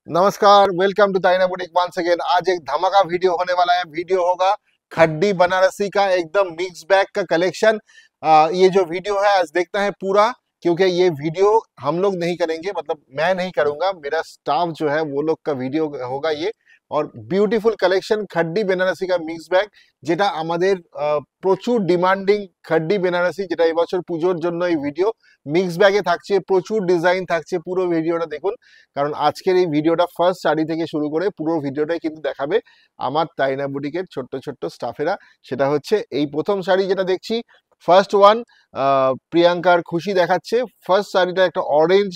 नमस्कार, welcome to Tarina boutique once again. आज एक धमाका वीडियो होने वाला है। वीडियो होगा खड्डी बनारसी का एकदम मिक्स बैग का कलेक्शन। ये जो वीडियो है आज देखना है पूरा, क्योंकि ये वीडियो हम लोग नहीं करेंगे, मतलब मैं नहीं करूंगा, मेरा स्टाफ जो है वो लोग का वीडियो होगा ये। और ब्यूटीफुल कलेक्शन खड्डी বেনারসি का মিক্স ব্যাগ, যেটা আমাদের প্রচুর ডিমান্ডিং খड्डी বেনারসি, যেটা এবছর পুজোর জন্য এই ভিডিও মিক্স ব্যাগে থাকছে। প্রচুর ডিজাইন থাকছে, পুরো ভিডিওটা দেখুন, কারণ আজকের এই ভিডিওটা ফার্স্ট শাড়ি থেকে শুরু করে পুরো ভিডিওটাই কিন্তু দেখাবে আমার তাইনা বুটিকের ছোট্ট ছোট্ট স্টাফেরা। সেটা হচ্ছে এই প্রথম শাড়ি যেটা দেখছি, ফার্স্ট ওয়ান, প্রিয়াঙ্কার খুশি দেখাচ্ছে। ফার্স্ট শাড়িটা একটা অরেঞ্জ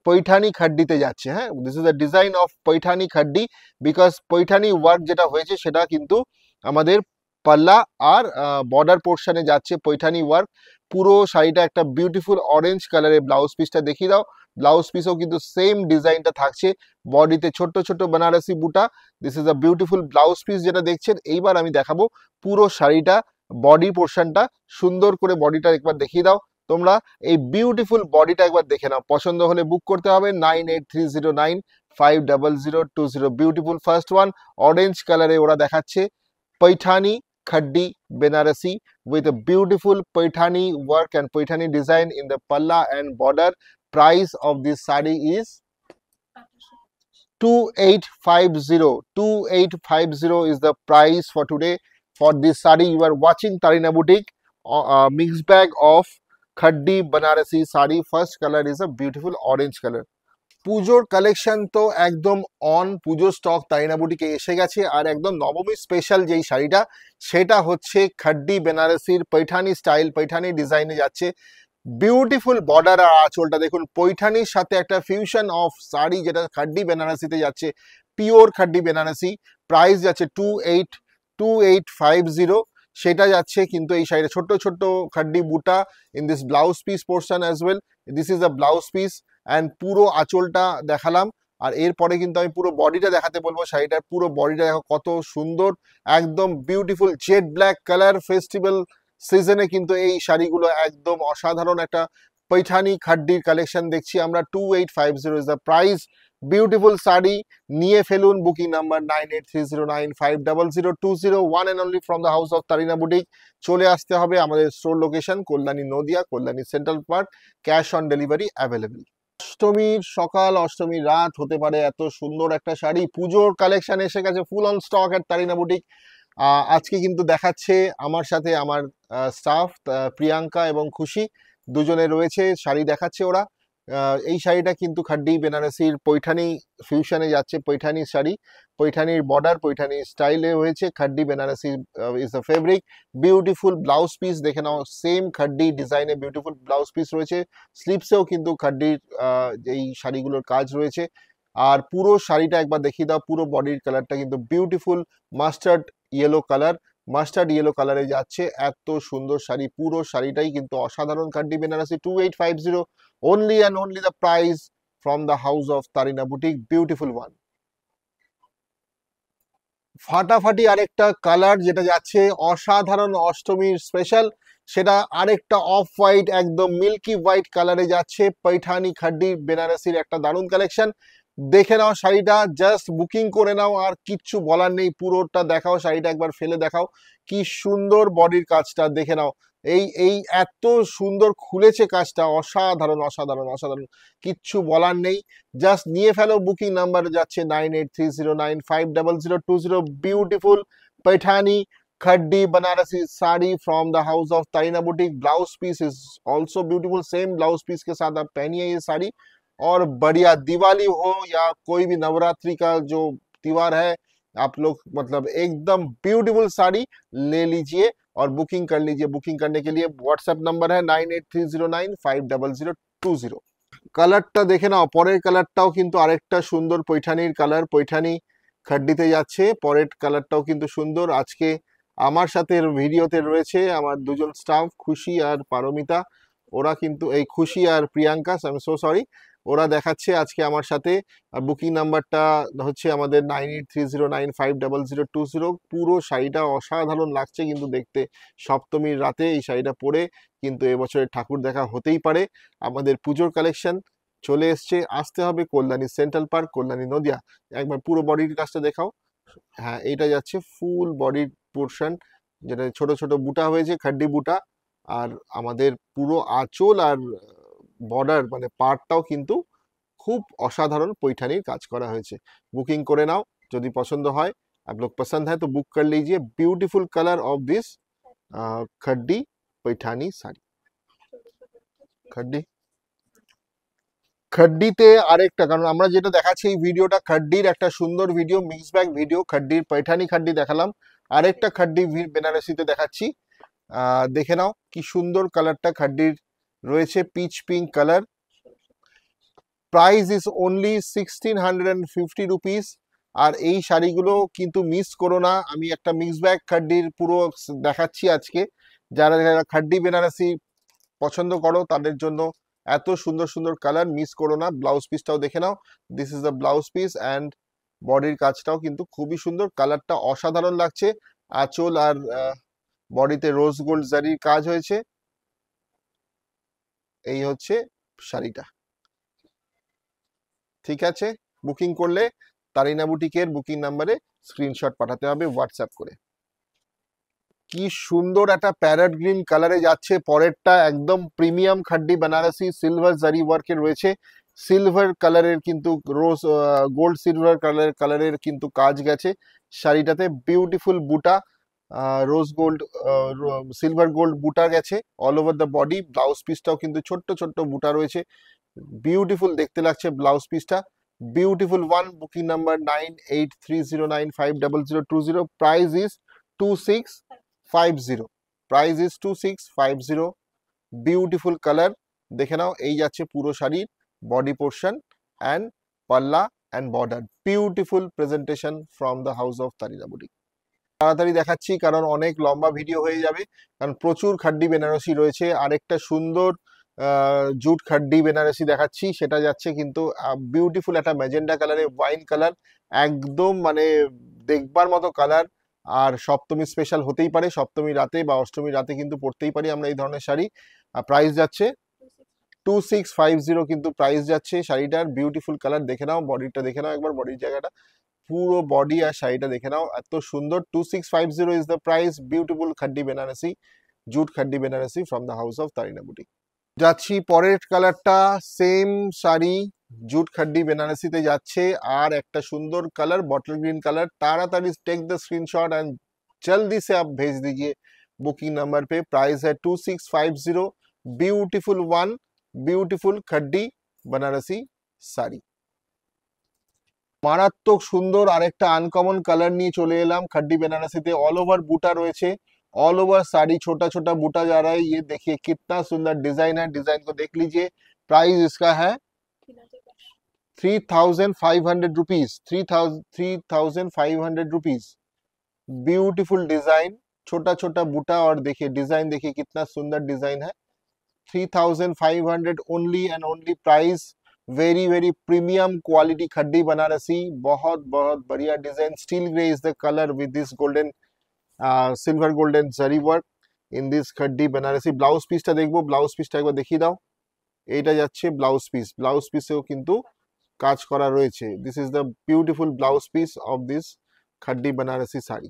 পৈঠানি খাড্ডিতে যাচ্ছে। হ্যাঁ, this is the design of Paithani খাড্ডি, because Paithani work যেটা হয়েছে সেটা কিন্তু আমাদের পাল্লা আর বর্ডার পোর্শনে যাচ্ছে পৈঠানি ওয়ার্ক। পুরো শাড়িটা একটা বিউটিফুল অরেঞ্জ কালারের ব্লাউজ পিসটা দেখিয়ে দাও। ব্লাউজ পিসও কিন্তু সেম ডিজাইনটা থাকছে, বডিতে ছোট্ট ছোট্ট বেনারসি বুটা। This is a beautiful blouse piece যেটা দেখছেন। এইবার আমি দেখাবো পুরো শাড়িটা, বডি পোর্শনটা সুন্দর করে বডিটা একবার দেখিয়ে দাও তোমরা। এই বিউটিফুল বডিটা একবার দেখে নাও, পছন্দ হলে বুক করতে হবে 9830950020। বিউটিফুল ফার্স্ট ওয়ান, অরেঞ্জ কালারে ওরা দেখাচ্ছে Paithani khaddi Benarasi with a beautiful Paithani work and Paithani design in the palla and border. Price of this sari is 2850. 2850 is the price for today for this sari. You are watching Tarina Boutique, mixed bag of khaddi Banarasi sari. First color is a beautiful orange color. পুজোর collection তো একদম on, পুজোর stock তাইনা বুটিকে এসে গেছে। আর একদম নবমী special যেই শাড়িটা, সেটা হচ্ছে খড্ডি বেনারসির পৈঠানি স্টাইল, পৈঠানি ডিজাইনে যাচ্ছে। বিউটিফুল বর্ডার আর আঁচলটা দেখুন, পৈঠানির সাথে একটা ফিউশন অফ শাড়ি, যেটা খড্ডি বেনারসিতে যাচ্ছে, পিওর খড্ডি বেনারসি। প্রাইস যাচ্ছে 2850, সেটা যাচ্ছে। কিন্তু এই শাড়িটা ছোট্ট ছোট্ট খড্ডি বুটা in this blouse piece portion as well. This is a blouse piece and পুরো আঁচলটা দেখালাম। আর এরপরে কিন্তু আমি পুরো বডিটা দেখাতে বলবো। শাড়িটার পুরো বডিটা দেখো কত সুন্দর, একদম beautiful jet black colour. Festival সিজনে কিন্তু এই শাড়িগুলো একদম অসাধারণ একটা পৈঠানি খাড্ডির কালেকশন দেখছি আমরা। 2850 is the price. Beautiful sari নিয়ে ফেলুন। Booking number 9830950020, one and only from the house of Tarina boutique. চলে আসতে হবে আমাদের store location Kalyani Nadia, Kalyani central park. Cash on delivery available. অষ্টমীর সকাল, অষ্টমীর রাত হতে পারে এত সুন্দর একটা শাড়ি। পুজোর কালেকশন এসে গেছে full on stock at Tarina boutique. আজকে কিন্তু দেখাচ্ছে আমার সাথে আমার স্টাফ প্রিয়াঙ্কা এবং খুশি, দুজনে রয়েছে, শাড়ি দেখাচ্ছে ওরা। এই শাড়িটা কিন্তু খাড্ডি বেনারসির পৈঠানি ফিউশনে যাচ্ছে। পৈঠানি শাড়ি, পৈঠানির বর্ডার, পৈঠানি স্টাইলে হয়েছে। Khaddi Banarasi is the fabric. Beautiful blouse piece দেখে নাও, সেম খাড্ডি ডিজাইনে বিউটিফুল ব্লাউজ পিস রয়েছে। স্লিপসেও কিন্তু খাড্ডির এই শাড়িগুলোর কাজ রয়েছে। আর পুরো শাড়িটা একবার দেখিয়ে দাও। পুরো বডির কালারটা কিন্তু beautiful mustard yellow colour, mustard yellow কালারে যাচ্ছে। এত সুন্দর শাড়ি, পুরো শাড়িটাই কিন্তু অসাধারণ। খাড্ডি Banarasi 2850, only and only the price from the house of Tarina Boutique. Beautiful one. ফাটাফাটি আরেকটা কালার যেটা যাচ্ছে অসাধারণ অষ্টমীর স্পেশাল, সেটা আরেকটা অফ হোয়াইট, একদম মিল্কি হোয়াইট কালারে যাচ্ছে। পৈঠানি খাড্ডি বেনারসির একটা দারুণ কালেকশন। দেখে নাও শাড়িটা, জাস্ট বুকিং করে নাও, আর কিচ্ছু বলার নেই। পুরোটা দেখাও, শাড়িটা একবার ফেলে দেখাও, কি সুন্দর বডির কাজটা দেখে নাও। এই এই এত সুন্দর খুলেছে কাজটা, অসাধারণ অসাধারণ অসাধারণ, কিচ্ছু বলার নেই। জাস্ট নিয়ে ফেলো। বুকিং নাম্বার যাচ্ছে 9830950020। Beautiful Paithani khaddi Banarasi sari from the house of Tarina boutique. Blouse piece is also beautiful, same blouse piece के साथ आप पहनिए ये साड़ी। और बढ़िया, दिवाली हो या कोई भी नवरात्रि का जो त्योहार है, आप लोग मतलब एकदम ब्यूटीफुल साड़ी ले लीजिए और बुकिंग कर लीजिए। बुकिंग करने के लिए व्हाट्सएप नंबर है 9830950020। কালারটা দেখে নাও, পরের কালারটাও কিন্তু আরেকটা সুন্দর পৈঠানির কালার, পৈঠানি খাড্ডিতে যাচ্ছে। পরের কালারটাও কিন্তু সুন্দর। আজকে আমার সাথে ভিডিওতে রয়েছে আমার দুজন স্টাফ, খুশি আর পারমিতা। ওরা কিন্তু এই খুশি আর Priyanka, I am so sorry, ওরা দেখাচ্ছে আজকে আমার সাথে। আর বুকিং নাম্বারটা হচ্ছে আমাদের 9830950020। পুরো শাড়িটা অসাধারণ লাগছে কিন্তু দেখতে। সপ্তমীর রাতে এই শাড়িটা পরে কিন্তু এবছরের ঠাকুর দেখা হতেই পারে। আমাদের পুজোর কালেকশন চলে এসছে, আসতে হবে কল্যাণী সেন্ট্রাল পার্ক, কল্যাণী নদিয়া। একবার পুরো বডির কাজটা দেখাও। হ্যাঁ, এইটা যাচ্ছে ফুল বডির পোর্শন, যেটা ছোট ছোট বুটা হয়েছে, খাড্ডি বুটা। আর আমাদের পুরো আঁচল আর বর্ডার মানে পার্টটাও কিন্তু খুব অসাধারণ पैठानीর কাজ করা হয়েছে। বুকিং করে নাও যদি পছন্দ হয়। आप लोग पसंद है तो बुक कर लीजिए। Beautiful colour of this khaddi Paithani sari. Khaddi খাড্ডিতে আরেকটা, কারণ আমরা যেটা দেখাচ্ছি এই ভিডিওটা খাড্ডির একটা সুন্দর ভিডিও, মিক্স ব্যাগ ভিডিও। খাড্ডির पैठानी খাড্ডি দেখালাম, আরেকটা খাড্ডি বেনারসিতে দেখাচ্ছি। দেখে নাও কি সুন্দর কালারটা খাড্ডির রয়েছে, peach pink colour. Price is only 1650 rupees. আর এই শাড়িগুলো কিন্তু মিস করো না। আমি একটা মিক্স ব্যাগ খাড্ডির পুরো দেখাচ্ছি আজকে। যারা যারা খাড্ডি বেনারসি পছন্দ করো তাদের জন্য এত সুন্দর সুন্দর কালার, মিস করো না। ব্লাউজ পিসটাও দেখে নাও, this is the blouse piece and বডির কাজটাও কিন্তু খুবই সুন্দর, কালারটা অসাধারণ লাগছে। আঁচল আর বডিতে রোজ গোল্ড জারির কাজ হয়েছে। এই হচ্ছে শাড়িটা। ঠিক আছে, বুকিং করলে তারিনা বুটিকের বুকিং নাম্বারে স্ক্রিনশট পাঠাতে হবে হোয়াটসঅ্যাপ করে। কি সুন্দর একটা প্যারট গ্রিন কালারে যাচ্ছে পরেরটা, একদম প্রিমিয়াম খাড্ডি বেনারসি, সিলভার জারি ওয়ার্কের রয়েছে। সিলভার কালারের কিন্তু রোজ গোল্ড সিলভার কালারের কিন্তু কাজ গেছে শাড়িটাতে। বিউটিফুল বুটা, রোজ গোল্ড সিলভার গোল্ড বুটা গেছে all over the body. Blouse পিসটাও কিন্তু ছোট্ট ছোট্ট বুটা রয়েছে, বিউটিফুল দেখতে লাগছে ব্লাউজ পিসটা। Beautiful one, booking number 9830950020। Price is 2650। Price is 2650। Beautiful colour, দেখে নাও। এই যাচ্ছে পুরো শাড়ির বডি পোর্শন অ্যান্ড পাল্লা and border. Beautiful presentation from the house of Tarina boutique. তাড়াতাড়ি দেখাচ্ছি কারণ অনেক লম্বা ভিডিও হয়ে যাবে, কারণ প্রচুর খাড্ডি বেনারসি রয়েছে। আরেকটা সুন্দর জুট খাড্ডি বেনারসি দেখাচ্ছি, সেটা যাচ্ছে কিন্তু বিউটিফুল একটা ম্যাজেন্ডা কালারে, ওয়াইন কালার, একদম মানে দেখবার মতো কালার। আর সপ্তমী স্পেশাল হতেই পারে, সপ্তমী রাতে বা অষ্টমী রাতে কিন্তু পরতেই পারি আমরা এই ধরনের শাড়ি। আর প্রাইস যাচ্ছে 2650 কিন্তু প্রাইস যাচ্ছে শাড়িটার। বিউটিফুল কালার, দেখে নাও বডিটা, দেখে নাও একবার বডির জায়গাটা, পুরো বডি আর শাড়িটা দেখে নাও, এত সুন্দর। 2650 is the price. Beautiful khaddi Banarasi, jute khaddi Banarasi from the house of Tarina boutique. যাচ্ছি পরের কালারটা, সেম শাড়ি জুট খাড্ডি বেনারসিতে যাচ্ছে। আর একটা সুন্দর কালার बॉटल ग्रीन कलर। ताड़ाताड़ी टेक द स्क्रीनशॉट एंड जल्दी से आप भेज दीजिए बुकिंग नंबर पे। प्राइस है 2650। Beautiful one, beautiful khaddi Banarasi sari. মারাত্মক সুন্দর আরেকটা আনকমন কালার নিয়ে চলে এলাম খাড্ডি বেনারসিতে। ऑल ओवर बूटा রয়েছে, ऑल ओवर साड़ी छोटा छोटा बूटा जा रहा है। ये देखिए कितना सुंदर डिजाइन है, डिजाइन को देख लीजिए। प्राइस इसका है 3500 रुपीज। 3500 रुपीज। ब्यूटीफुल डिजाइन, छोटा छोटा बूटा, और देखिए डिजाइन, देखिए कितना सुंदर डिजाइन है। 3500 only and only price. Very very premium quality khaddi Banarasi, बहुत बहुत बढ़िया design. Steel grey is the colour with this golden silver golden zari work in this khaddi Banarasi. Blouse পিসটা দেখবো, ব্লাউজ পিসটা একবার দেখিয়ে দাও। এইটা যাচ্ছে ব্লাউজ পিস, ব্লাউজ পিসেও কিন্তু কাজ করা রয়েছে। This is the beautiful blouse piece of this khaddi Banarasi sari.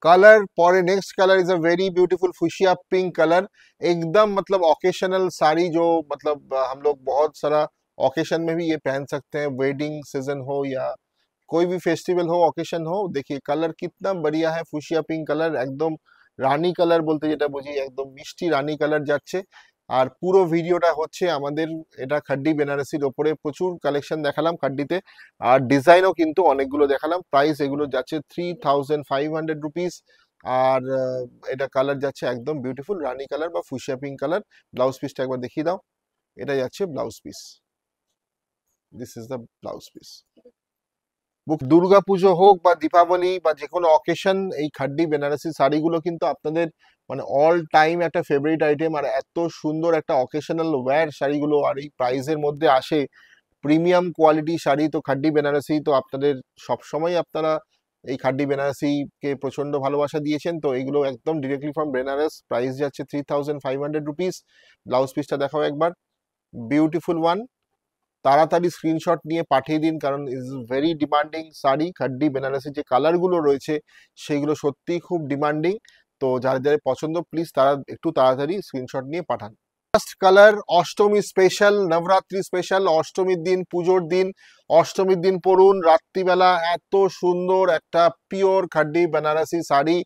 Colour परे next colour is a very beautiful fuchsia pink colour. एकदम मतलब ओकेशनल साड़ी, जो मतलब हम लोग बहुत सारा ओकेशन में भी ये पहन सकते हैं, वेडिंग सीजन हो या कोई भी फेस्टिवल हो, ओकेशन हो। देखिए कलर कितना बढ़िया है, फुशिया पिंक कलर, एकदम রানী কালার বলতে যেটা বুঝি, একদম মিষ্টি রানী কালার যাচ্ছে। আর পুরো ভিডিওটা হচ্ছে আমাদের এটা খাড্ডি বেনারসির ওপরে। প্রচুর কালেকশন দেখালাম খাড্ডিতে, আর ডিজাইনও কিন্তু অনেকগুলো দেখালাম। প্রাইস এগুলো যাচ্ছে 3500 রুপিস। আর এটা কালার যাচ্ছে একদম বিউটিফুল রানী কালার বা ফুশিয়া পিঙ্ক কালার। ব্লাউজ পিসটা একবার দেখিয়ে দাও। এটা যাচ্ছে blouse piece, this is the blouse piece. Durga পুজো হোক বা দীপাবলি বা যে কোনো অকেশন, এই খাড্ডি বেনারসি শাড়িগুলো কিন্তু আপনাদের মানে অল টাইম একটা ফেভারিট আইটেম। আর এত সুন্দর একটা অকেশনাল ওয়্যার শাড়িগুলো, আর এই প্রাইসের মধ্যে আসে, প্রিমিয়াম কোয়ালিটি শাড়ি। তো খাড্ডি বেনারসি তো আপনাদের সবসময়, আপনারা এই খাড্ডি বেনারসিকে প্রচন্ড ভালোবাসা দিয়েছেন। তো এইগুলো একদম ডিরেক্টলি ফ্রম বেনারস। প্রাইস যাচ্ছে 3500 রুপিস। ব্লাউজ পিসটা দেখাও একবার। Beautiful one. তাড়াতাড়ি স্ক্রিনশট নিয়ে পাঠিয়ে দিন, কারণ is very demanding sari. খাড্ডি Banarasi যে কালারগুলো রয়েছে সেগুলো সত্যিই খুব ডিমান্ডিং। তো যাদের যাদের পছন্দ প্লিজ তারা একটু তাড়াতাড়ি স্ক্রিনশট নিয়ে পাঠান। First colour Ashtami special, Navratri special, অষ্টমীর দিন, পুজোর দিন, অষ্টমীর দিন পরুন রাত্রিবেলা। এত সুন্দর একটা পিওর খাড্ডি বেনারসি শাড়ি,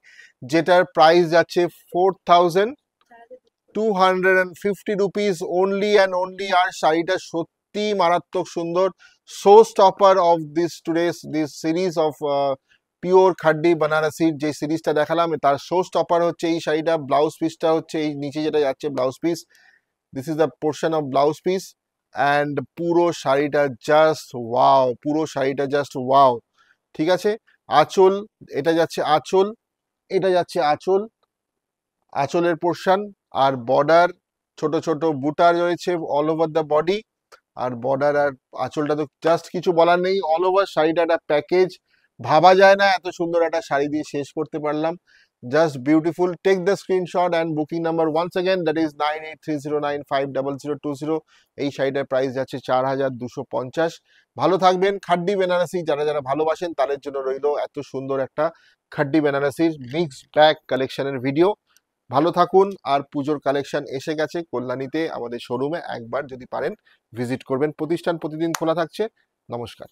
যেটার প্রাইস যাচ্ছে 4250 রুপিস অনলি অ্যান্ড অনলি। আর শাড়িটা সত্যি মারাত্মক সুন্দর। Showstopper of this series of pure khaddi বেনারসির যে সিরিজটা দেখালাম, তার শো স্টপার হচ্ছে এই শাড়িটা। ব্লাউজ পিসটা হচ্ছে এই নিচে যেটা যাচ্ছে blouse piece, this is the portion of blouse piece. And পুরো শাড়িটা জাস্ট ওয়াও, পুরো শাড়িটা জাস্ট ওয়াও। ঠিক আছে, আঁচল, এটা যাচ্ছে আঁচল, এটা যাচ্ছে আঁচল, আঁচলের পোর্শন। আর বর্ডার, ছোট ছোট বুটা রয়েছে অল ওভার দ্য বডি। আর বর্ডার আর আঁচলটা তো জাস্ট কিছু বলার নেই। অল ওভার শাড়িটা একটা প্যাকেজ, ভাবা যায় না এত সুন্দর একটা শাড়ি দিয়ে শেষ করতে পারলাম। Just beautiful. Take the screenshot and booking number once again, that is 9830950020। এই শাড়িটার প্রাইস যাচ্ছে 4250। ভালো থাকবেন। খাড্ডি বেনারসি যারা যারা ভালোবাসেন তাদের জন্য রইল এত সুন্দর একটা খাড্ডি বেনারসির মিক্স ব্যাগ কালেকশনের ভিডিও। ভালো থাকুন। আর পুজোর কালেকশন এসে গেছে কল্যাণীতে, আমাদের শোরুমে একবার যদি পারেন ভিজিট করবেন। প্রতিষ্ঠান প্রতিদিন খোলা থাকছে। নমস্কার।